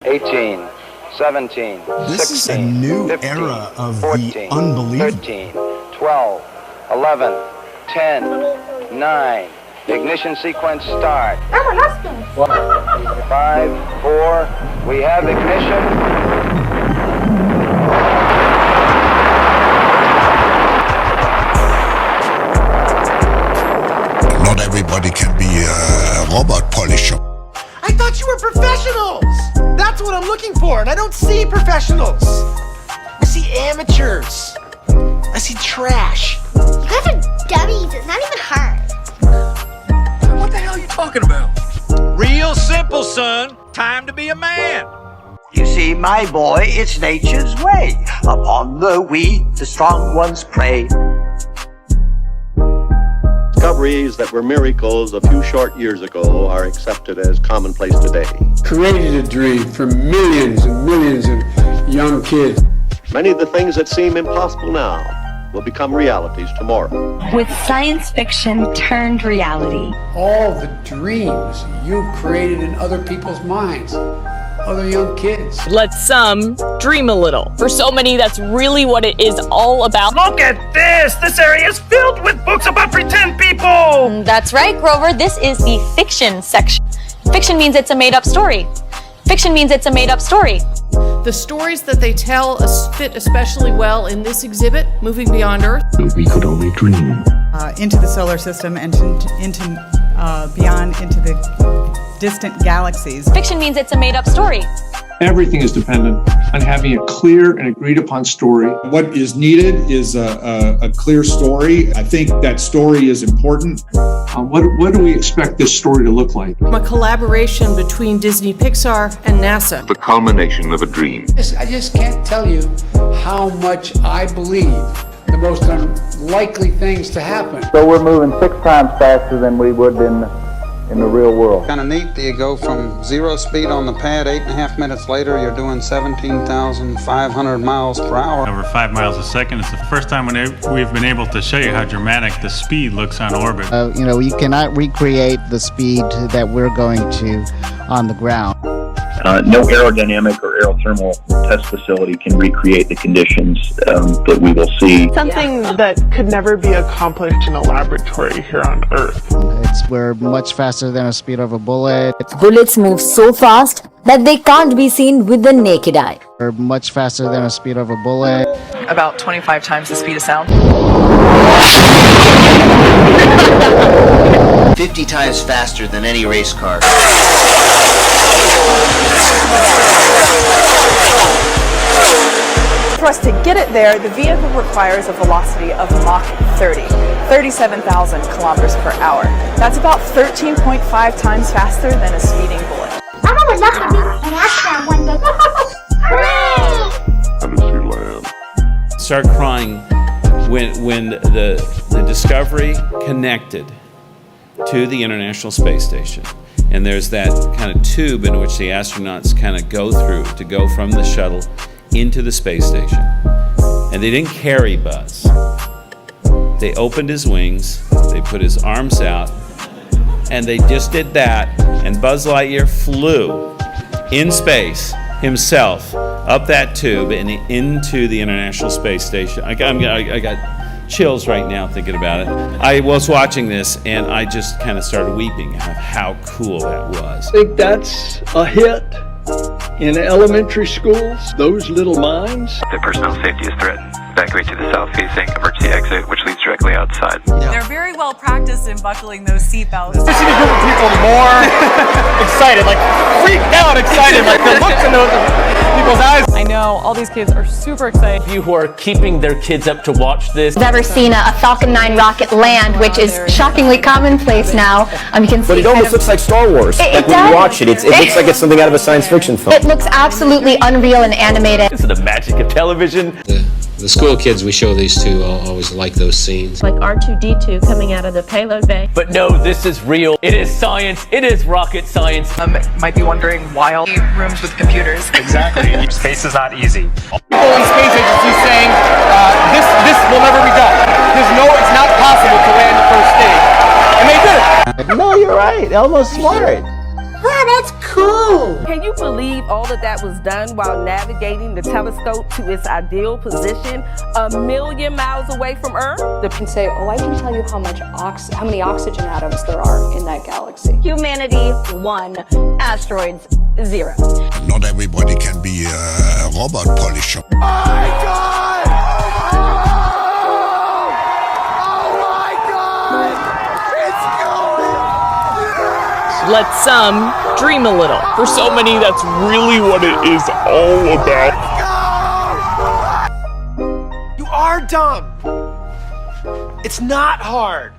18, 17, This 16, is a new 15, era of 14, the unbelievable. 13, 12, 11, 10, 9. Ignition sequence start. 5, 4, we have ignition. Not everybody can be a robot polisher. I thought you were professionals! That's what I'm looking for, and I don't see professionals. I see amateurs. I see trash. You guys are dummies. It's not even hard. What the hell are you talking about? Real simple, son. Time to be a man. You see, my boy, it's nature's way. Upon the weak, the strong ones prey. Discoveries that were miracles a few short years ago are accepted as commonplace today. Created a dream for millions and millions of young kids. Many of the things that seem impossible now will become realities tomorrow. With science fiction turned reality. All the dreams you created in other people's minds, other young kids. Let some dream a little. For so many, that's really what it is all about. Look at this! This area is filled with books about pretend people! That's right, Grover. This is the fiction section. Fiction means it's a made-up story. Fiction means it's a made-up story. The stories that they tell fit especially well in this exhibit, Moving Beyond Earth. We could only dream. Into the solar system and beyond into the distant galaxies. Fiction means it's a made-up story. Everything is dependent on having a clear and agreed upon story. What is needed is a clear story. I think that story is important. What do we expect this story to look like? A collaboration between Disney Pixar and NASA. The culmination of a dream. I just can't tell you how much I believe the most unlikely things to happen. So we're moving 6 times faster than we would in the real world. Kind of neat. You go from 0 speed on the pad, 8.5 minutes later, you're doing 17,500 miles per hour. Over 5 miles a second. It's the first time when we've been able to show you how dramatic the speed looks on orbit. You cannot recreate the speed that we're going to on the ground. No aerodynamic or aerothermal test facility can recreate the conditions that we will see. Something that could never be accomplished in a laboratory here on Earth. We're much faster than the speed of a bullet. Bullets move so fast that they can't be seen with the naked eye. We're much faster than the speed of a bullet. About 25 times the speed of sound. 50 times faster than any race car. For us to get it there, the vehicle requires a velocity of Mach 30, 37,000 kilometers per hour. That's about 13.5 times faster than a speeding bullet. Mama would love to be an astronaut one day. Hooray! How does she land? Start crying when the Discovery connected to the International Space Station. And there's that kind of tube in which the astronauts kind of go through to go from the shuttle into the space station. And they didn't carry Buzz. They opened his wings, they put his arms out, and they just did that, and Buzz Lightyear flew in space himself up that tube and into the International Space Station. I got chills right now thinking about it. I was watching this and I just kind of started weeping at how cool that was. I think that's a hit in elementary schools, those little minds. The personnel safety is threatened. Evacuate to the south-facing emergency exit, which leads directly outside. They're very well practiced in buckling those seatbelts. I've seen a group of people more excited, like freaked out excited, like the looks in those people's eyes. I know, all these kids are super excited. You who are keeping their kids up to watch this. I've ever seen a Falcon 9 rocket land, which is shockingly commonplace now. You can see but it almost looks like Star Wars. When you watch it, it looks like it's something out of a science fiction film. It looks absolutely unreal and animated. This is the magic of television. The school kids we show these to always like those scenes. Like R2-D2 coming out of the payload bay. But no, this is real. It is science. It is rocket science. Might be wondering why all rooms with computers. Exactly. Space is not easy. People in the space agency saying this will never be done. It's not possible to land the first stage. And they did it. No, you're right. Elmo's smart. Wow, that's cool! Can you believe all of that was done while navigating the telescope to its ideal position 1,000,000 miles away from Earth? They can say, oh, I can tell you how many oxygen atoms there are in that galaxy. Humanity 1, asteroids 0. Not everybody can be a robot polisher. Oh my God! Oh my God! It's going! Let some dream a little. For so many, that's really what it is all about. You are dumb. It's not hard.